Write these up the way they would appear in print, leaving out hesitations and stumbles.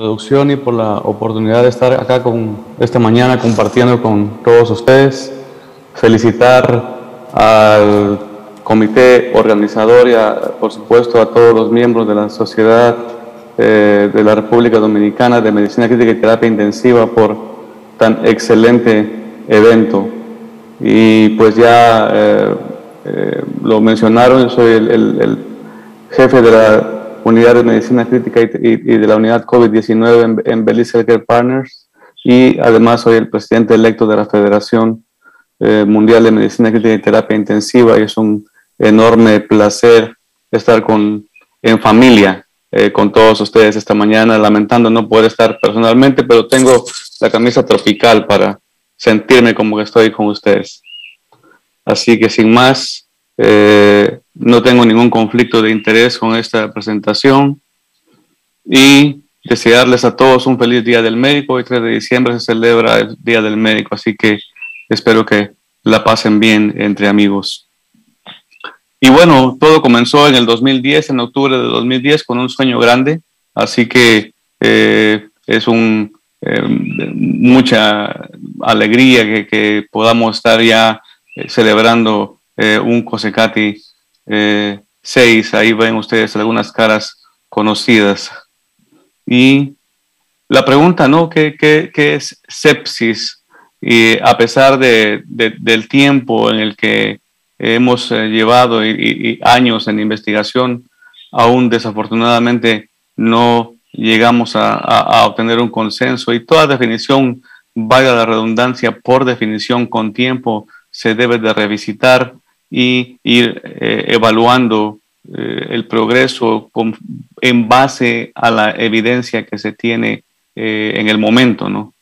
Producción y por la oportunidad de estar acá esta mañana compartiendo con todos ustedes. Felicitar al comité organizador y, por supuesto, a todos los miembros de la Sociedad de la República Dominicana de Medicina Crítica y Terapia Intensiva por tan excelente evento. Y pues ya lo mencionaron, soy el jefe de la Unidad de Medicina Crítica y de la Unidad COVID-19 en Belice Healthcare Partners, y además soy el presidente electo de la Federación Mundial de Medicina Crítica y Terapia Intensiva, y es un enorme placer estar en familia con todos ustedes esta mañana, lamentando no poder estar personalmente, pero tengo la camisa tropical para sentirme como que estoy con ustedes. Así que sin más, no tengo ningún conflicto de interés con esta presentación, y desearles a todos un feliz Día del Médico. Hoy 3 de diciembre se celebra el Día del Médico, así que espero que la pasen bien entre amigos. Y bueno, todo comenzó en el 2010, en octubre de 2010, con un sueño grande, así que es mucha alegría que podamos estar ya celebrando un Cosecati 6. Ahí ven ustedes algunas caras conocidas. Y la pregunta, ¿no? ¿Qué es sepsis? Y a pesar del tiempo en el que hemos llevado y años en investigación, aún desafortunadamente no llegamos a obtener un consenso, y toda definición, valga la redundancia, por definición con tiempo se debe de revisitar y ir evaluando el progreso en base a la evidencia que se tiene en el momento, ¿no?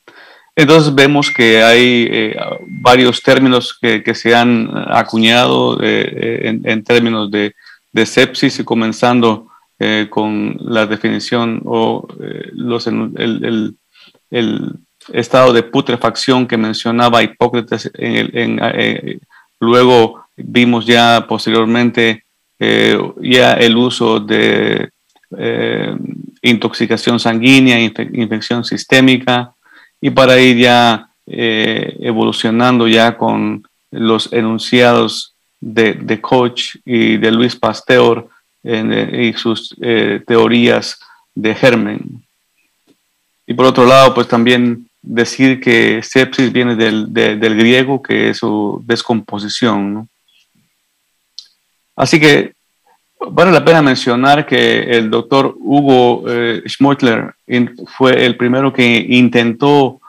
Entonces vemos que hay varios términos que se han acuñado en términos de sepsis, y comenzando con la definición o el estado de putrefacción que mencionaba Hipócrates. Luego vimos ya posteriormente ya el uso de intoxicación sanguínea, infección sistémica, y para ir ya evolucionando ya con los enunciados de Koch y de Luis Pasteur y sus teorías de germen. Y por otro lado, pues también decir que sepsis viene del griego, que es su descomposición, ¿no? Así que vale la pena mencionar que el doctor Hugo Schmottler fue el primero que intentó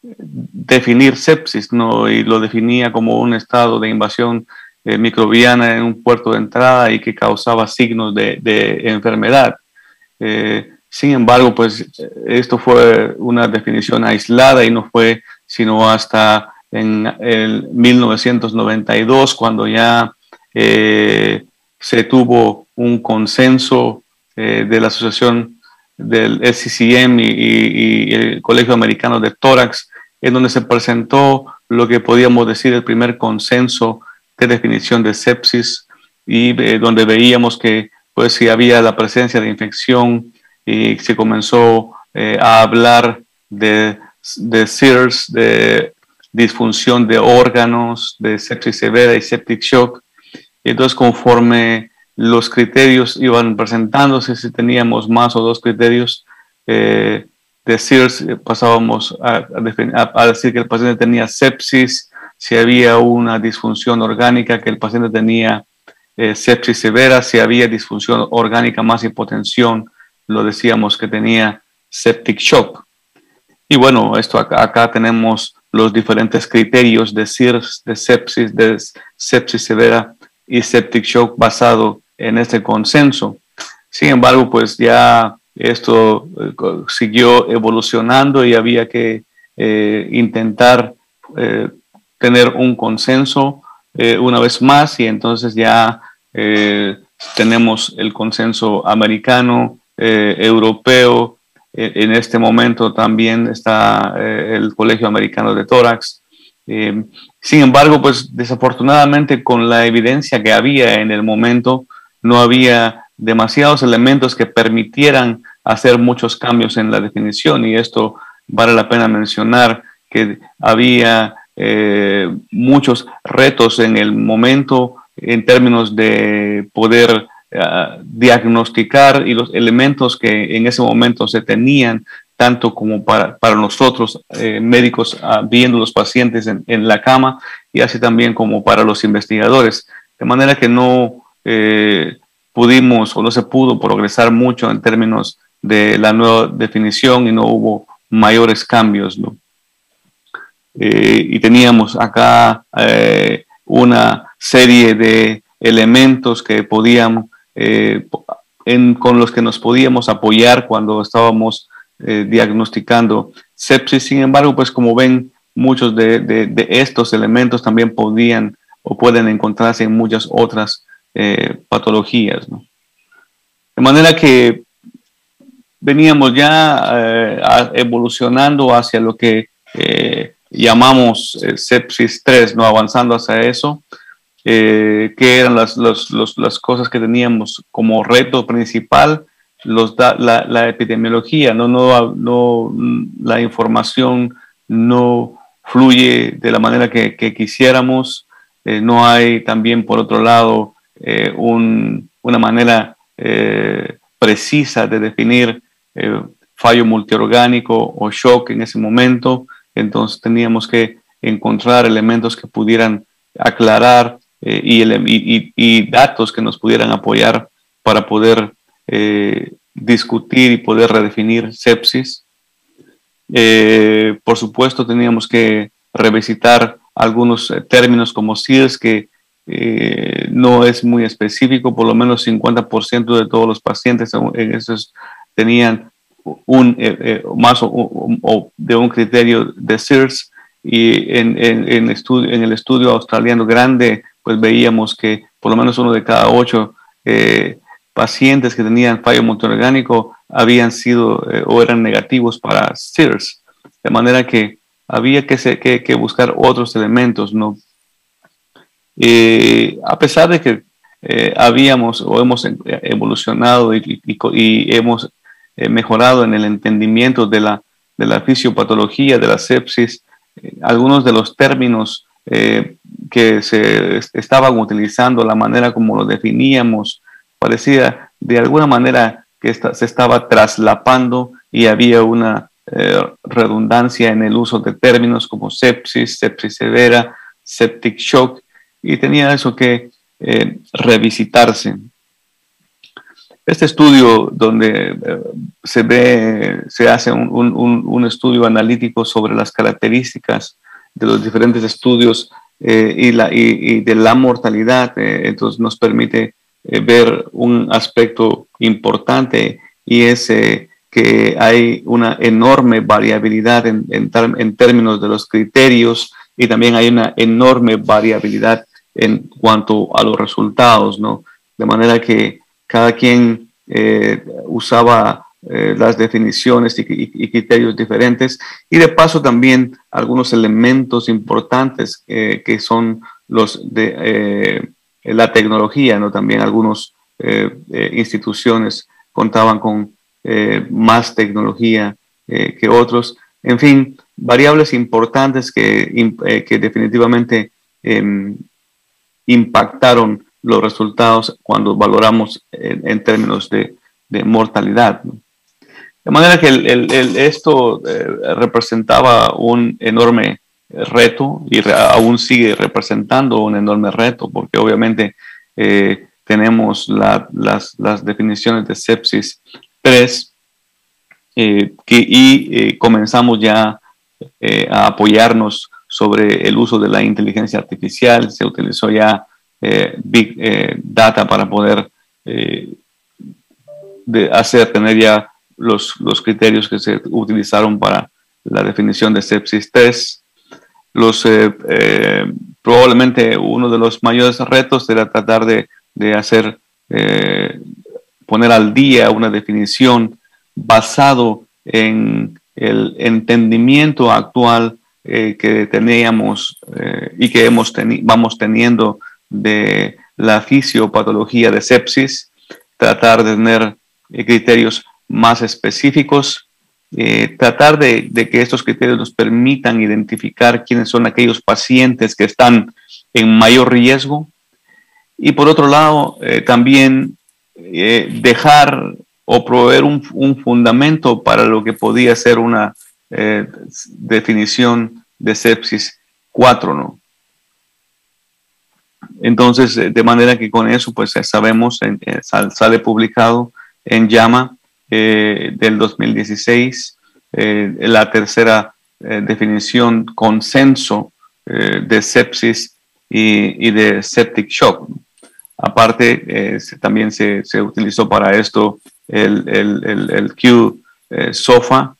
definir sepsis, ¿no? Y lo definía como un estado de invasión microbiana en un puerto de entrada y que causaba signos de enfermedad. Sin embargo, pues esto fue una definición aislada y no fue sino hasta en el 1992 cuando ya se tuvo un consenso de la asociación del SCCM y el Colegio Americano de Tórax, en donde se presentó lo que podíamos decir el primer consenso de definición de sepsis, y donde veíamos que pues si había la presencia de infección, y se comenzó a hablar de SIRS, de disfunción de órganos, de sepsis severa y septic shock. Y entonces, conforme los criterios iban presentándose, si teníamos más o dos criterios de SIRS, pasábamos a decir que el paciente tenía sepsis. Si había una disfunción orgánica, que el paciente tenía sepsis severa. Si había disfunción orgánica más hipotensión, lo decíamos que tenía septic shock. Y bueno, esto acá tenemos los diferentes criterios de SIRS, de sepsis severa y septic shock basado en este consenso. Sin embargo, pues ya esto siguió evolucionando y había que intentar tener un consenso una vez más, y entonces ya tenemos el consenso americano, europeo. En este momento también está el Colegio Americano de Tórax. Sin embargo, pues desafortunadamente, con la evidencia que había en el momento, no había demasiados elementos que permitieran hacer muchos cambios en la definición, y esto vale la pena mencionar que había muchos retos en el momento en términos de poder diagnosticar y los elementos que en ese momento se tenían, tanto como para nosotros médicos viendo los pacientes en la cama, y así también como para los investigadores. De manera que no pudimos o no se pudo progresar mucho en términos de la nueva definición y no hubo mayores cambios, ¿no? Y teníamos acá una serie de elementos que podían, con los que nos podíamos apoyar cuando estábamos diagnosticando sepsis. Sin embargo, pues como ven, muchos de estos elementos también podían o pueden encontrarse en muchas otras patologías, ¿no? De manera que veníamos ya evolucionando hacia lo que llamamos sepsis 3, ¿no? Avanzando hacia eso, que eran las cosas que teníamos como reto principal, la epidemiología, la información no fluye de la manera que quisiéramos. No hay también, por otro lado, una manera precisa de definir fallo multiorgánico o shock en ese momento. Entonces teníamos que encontrar elementos que pudieran aclarar y datos que nos pudieran apoyar para poder discutir y poder redefinir sepsis. Por supuesto, teníamos que revisitar algunos términos como SIRS, que no es muy específico. Por lo menos 50% de todos los pacientes en esos tenían más de un criterio de SIRS, y en el estudio australiano grande pues veíamos que por lo menos 1 de cada 8 pacientes que tenían fallo multiorgánico habían sido o eran negativos para SIRS, de manera que había que buscar otros elementos, ¿no? A pesar de que habíamos o hemos evolucionado y hemos mejorado en el entendimiento de la fisiopatología de la sepsis, algunos de los términos que se estaban utilizando, la manera como lo definíamos, parecía de alguna manera que se estaba traslapando, y había una redundancia en el uso de términos como sepsis, sepsis severa, septic shock, y tenía eso que revisitarse. Este estudio donde se hace un estudio analítico sobre las características de los diferentes estudios y de la mortalidad, entonces nos permite ver un aspecto importante, y es que hay una enorme variabilidad en términos de los criterios, y también hay una enorme variabilidad en cuanto a los resultados, ¿no? De manera que cada quien usaba las definiciones y criterios diferentes, y de paso también algunos elementos importantes que son los de la tecnología, ¿no? También algunas instituciones contaban con más tecnología que otros. En fin, variables importantes que definitivamente impactaron los resultados cuando valoramos en términos de mortalidad, ¿no? De manera que esto representaba un enorme reto, y aún sigue representando un enorme reto, porque obviamente tenemos las definiciones de sepsis 3 y comenzamos ya a apoyarnos sobre el uso de la inteligencia artificial. Se utilizó ya Big Data para poder tener ya los criterios que se utilizaron para la definición de sepsis 3. Probablemente uno de los mayores retos era tratar de hacer, poner al día una definición basado en el entendimiento actual que teníamos y que vamos teniendo de la fisiopatología de sepsis, tratar de tener criterios más específicos, tratar de que estos criterios nos permitan identificar quiénes son aquellos pacientes que están en mayor riesgo, y por otro lado también dejar o proveer un fundamento para lo que podía ser una definición de sepsis 4, ¿no? Entonces, de manera que con eso, pues sabemos, sale publicado en JAMA del 2016, la tercera definición consenso de sepsis y de septic shock. Aparte, también se utilizó para esto el Q-SOFA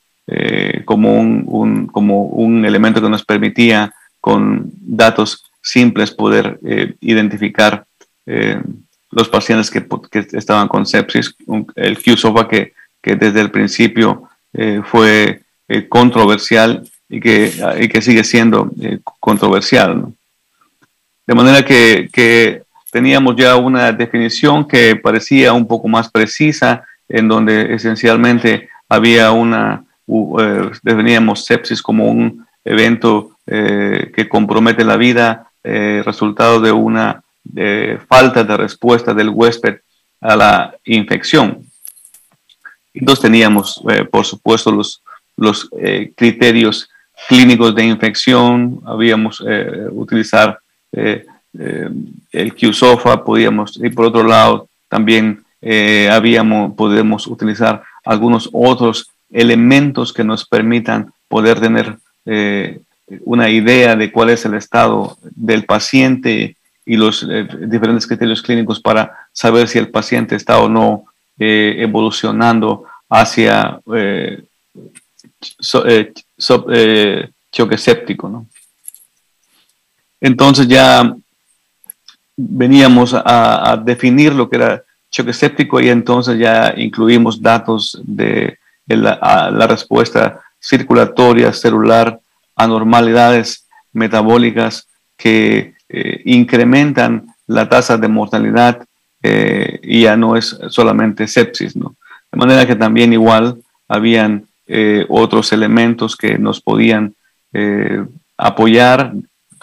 como un elemento que nos permitía, con datos simples, poder identificar los pacientes que estaban con sepsis. El Q-SOFA que desde el principio fue controversial y que sigue siendo controversial, ¿no? De manera que teníamos ya una definición que parecía un poco más precisa, en donde esencialmente había definíamos sepsis como un evento que compromete la vida, resultado de una falta de respuesta del huésped a la infección. Entonces teníamos, por supuesto, los criterios clínicos de infección. Habíamos utilizar el Q-SOFA, podíamos, y por otro lado también podemos utilizar algunos otros elementos que nos permitan poder tener una idea de cuál es el estado del paciente y los diferentes criterios clínicos para saber si el paciente está o no evolucionando hacia choque séptico, ¿no? Entonces ya veníamos a definir lo que era choque séptico, y entonces ya incluimos datos de la respuesta circulatoria, celular, anormalidades metabólicas que incrementan la tasa de mortalidad, y ya no es solamente sepsis, ¿no? De manera que también igual habían otros elementos que nos podían apoyar: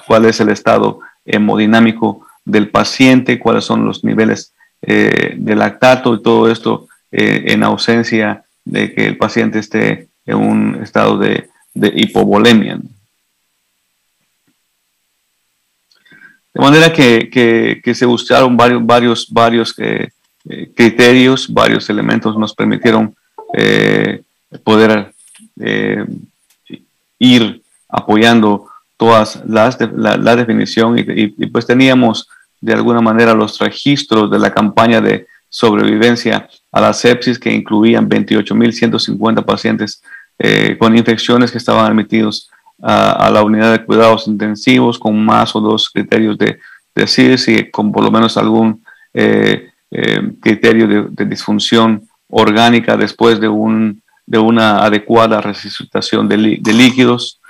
cuál es el estado hemodinámico del paciente, cuáles son los niveles de lactato, y todo esto en ausencia de que el paciente esté en un estado de hipovolemia. De manera que se buscaron varios criterios, varios elementos nos permitieron poder ir apoyando todas la definición, y pues teníamos de alguna manera los registros de la campaña de sobrevivencia a la sepsis, que incluían 28.150 pacientes con infecciones que estaban admitidos a la unidad de cuidados intensivos con más o dos criterios de CIRS, y con por lo menos algún criterio de disfunción orgánica después de una adecuada resucitación de líquidos,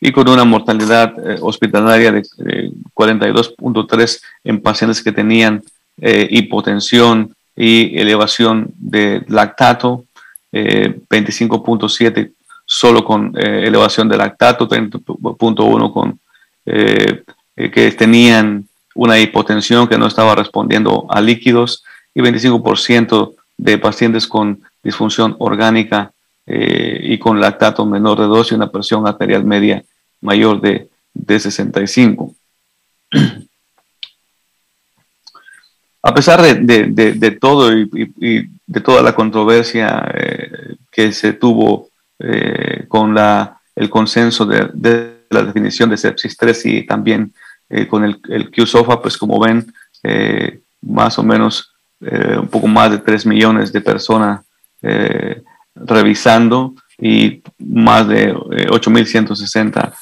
y con una mortalidad hospitalaria de 42.3 en pacientes que tenían hipotensión y elevación de lactato, 25.7 solo con elevación de lactato, 30.1 con que tenían una hipotensión que no estaba respondiendo a líquidos, y 25% de pacientes con disfunción orgánica y con lactato menor de 2 y una presión arterial media mayor de 65. A pesar de todo y de toda la controversia que se tuvo con el consenso de la definición de sepsis 3, y también con el Q-SOFA, pues como ven, más o menos un poco más de 3 millones de personas revisando, y más de 8.160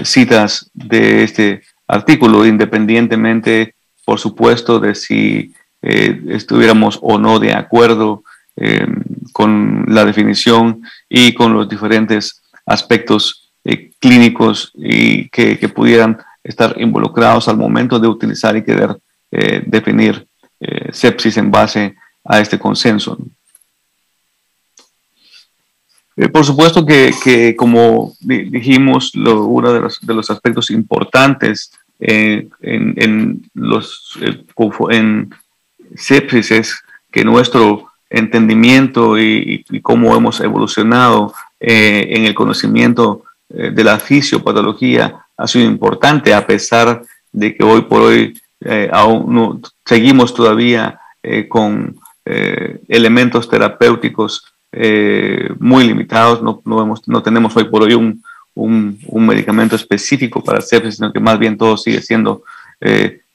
citas de este artículo, independientemente, por supuesto, de si estuviéramos o no de acuerdo con la definición y con los diferentes aspectos clínicos y que pudieran estar involucrados al momento de utilizar y querer definir sepsis en base a este consenso, ¿no? Por supuesto que como dijimos, uno de los aspectos importantes en sepsis es que nuestro entendimiento y cómo hemos evolucionado en el conocimiento de la fisiopatología ha sido importante, a pesar de que hoy por hoy aún no, seguimos todavía con elementos terapéuticos muy limitados. No tenemos hoy por hoy un medicamento específico para sepsis, sino que más bien todo sigue siendo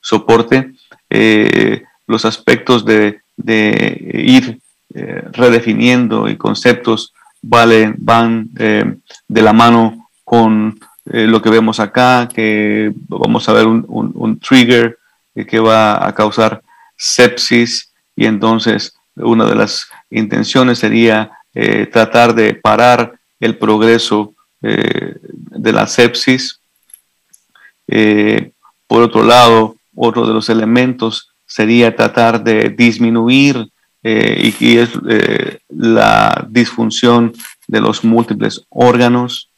soporte. Los aspectos de ir redefiniendo y conceptos van de la mano con lo que vemos acá, que vamos a ver un trigger que va a causar sepsis, y entonces una de las intenciones sería tratar de parar el progreso de la sepsis. Por otro lado, otro de los elementos sería tratar de disminuir y es la disfunción de los múltiples órganos,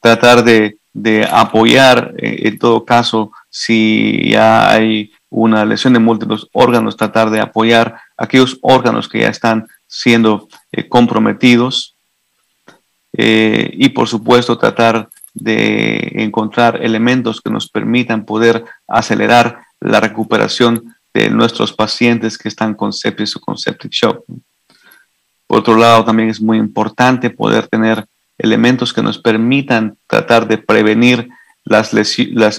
tratar de apoyar en todo caso, si ya hay una lesión de múltiples órganos, tratar de apoyar aquellos órganos que ya están siendo comprometidos, y por supuesto tratar de encontrar elementos que nos permitan poder acelerar la recuperación de nuestros pacientes que están con sepsis o con septic shock. Por otro lado, también es muy importante poder tener elementos que nos permitan tratar de prevenir las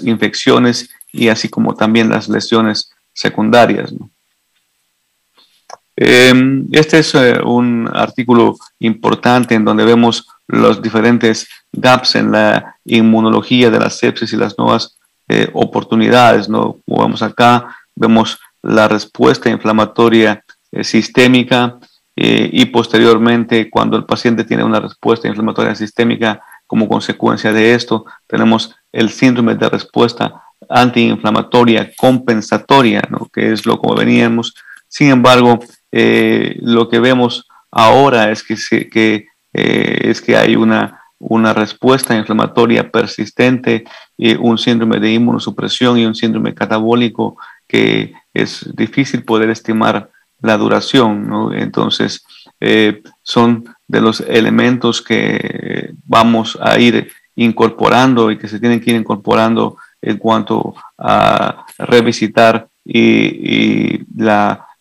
infecciones y así como también las lesiones secundarias, ¿no? Este es un artículo importante en donde vemos los diferentes gaps en la inmunología de la sepsis y las nuevas oportunidades, ¿no? Como vemos acá, vemos la respuesta inflamatoria sistémica y posteriormente, cuando el paciente tiene una respuesta inflamatoria sistémica, como consecuencia de esto, tenemos el síndrome de respuesta antiinflamatoria compensatoria, ¿no? Que es lo como veníamos. Sin embargo, lo que vemos ahora es que hay una respuesta inflamatoria persistente, un síndrome de inmunosupresión y un síndrome catabólico que es difícil poder estimar la duración, ¿no? Entonces, son de los elementos que vamos a ir incorporando y que se tienen que ir incorporando en cuanto a revisitar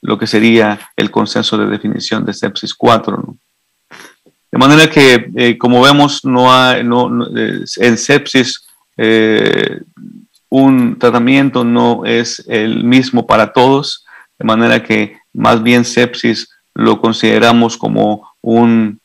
lo que sería el consenso de definición de sepsis 4, ¿no? De manera que, como vemos, en sepsis un tratamiento no es el mismo para todos, de manera que más bien sepsis lo consideramos como un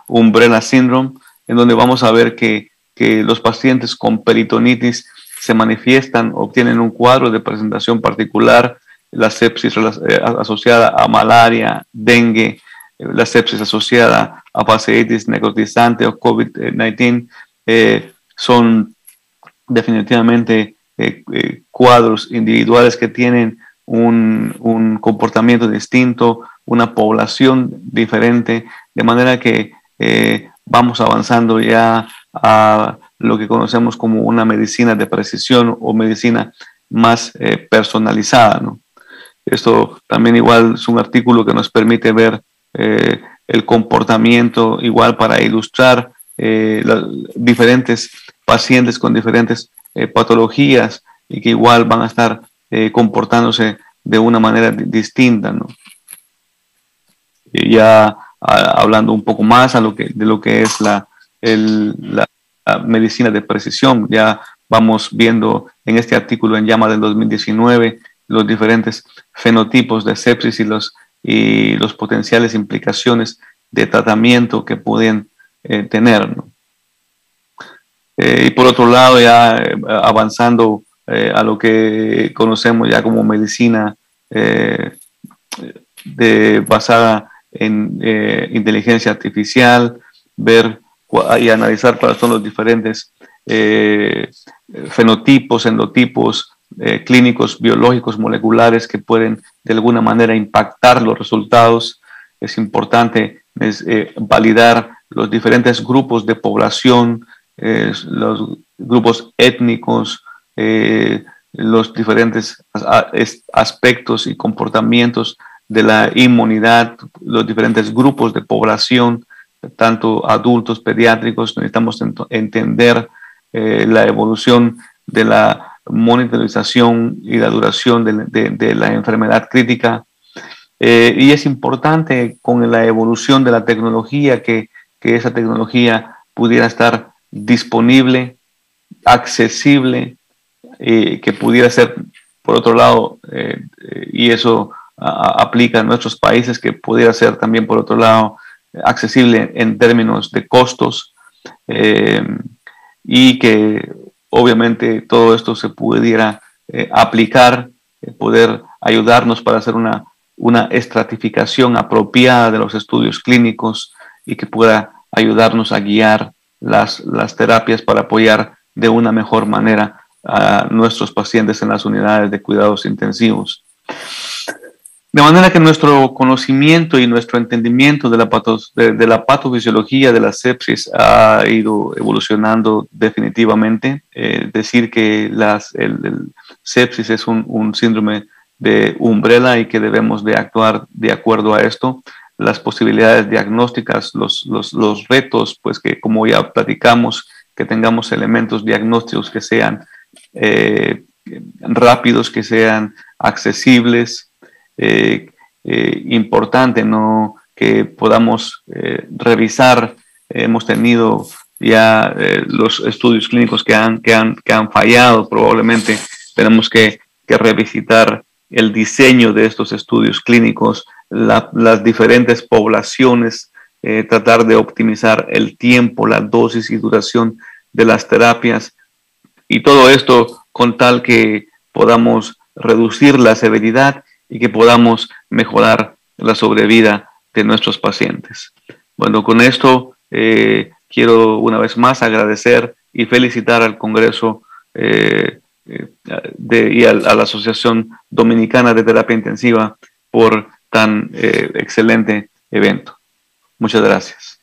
umbrella syndrome, en donde vamos a ver que los pacientes con peritonitis se manifiestan, obtienen un cuadro de presentación particular, la sepsis asociada a malaria, dengue, la sepsis asociada a fasciitis necrotizante o COVID-19, son definitivamente cuadros individuales que tienen un comportamiento distinto, una población diferente, de manera que vamos avanzando ya a lo que conocemos como una medicina de precisión o medicina más personalizada, ¿no? Esto también igual es un artículo que nos permite ver el comportamiento, igual para ilustrar diferentes pacientes con diferentes patologías y que igual van a estar comportándose de una manera distinta, ¿no? Y ya hablando un poco más de lo que es la medicina de precisión, ya vamos viendo en este artículo en JAMA del 2019 los diferentes fenotipos de sepsis y los potenciales implicaciones de tratamiento que pueden tener, ¿no? Y por otro lado, ya avanzando a lo que conocemos ya como medicina basada en inteligencia artificial, ver y analizar cuáles son los diferentes fenotipos, endotipos, clínicos, biológicos, moleculares que pueden de alguna manera impactar los resultados. Es importante es validar los diferentes grupos de población, los grupos étnicos, los diferentes aspectos y comportamientos de la inmunidad, los diferentes grupos de población, tanto adultos, pediátricos. Necesitamos entender la evolución de la monitorización y la duración de la enfermedad crítica. Y es importante con la evolución de la tecnología que esa tecnología pudiera estar disponible, accesible, que pudiera ser, por otro lado, y eso aplica a nuestros países, que pudiera ser también, por otro lado, accesible en términos de costos, y que obviamente todo esto se pudiera aplicar, poder ayudarnos para hacer una estratificación apropiada de los estudios clínicos y que pueda ayudarnos a guiar las terapias para apoyar de una mejor manera a nuestros pacientes en las unidades de cuidados intensivos. De manera que nuestro conocimiento y nuestro entendimiento de la patofisiología de la sepsis ha ido evolucionando definitivamente. Decir que el sepsis es un síndrome de umbrella y que debemos de actuar de acuerdo a esto. Las posibilidades diagnósticas, los retos, pues que como ya platicamos, que tengamos elementos diagnósticos que sean rápidos, que sean accesibles. Importante, ¿no? Que podamos revisar. Hemos tenido ya los estudios clínicos que han fallado. Probablemente tenemos que revisitar el diseño de estos estudios clínicos, las diferentes poblaciones, tratar de optimizar el tiempo, la dosis y duración de las terapias, y todo esto con tal que podamos reducir la severidad y que podamos mejorar la sobrevida de nuestros pacientes. Bueno, con esto quiero una vez más agradecer y felicitar al Congreso y a la Asociación Dominicana de Terapia Intensiva por tan excelente evento. Muchas gracias.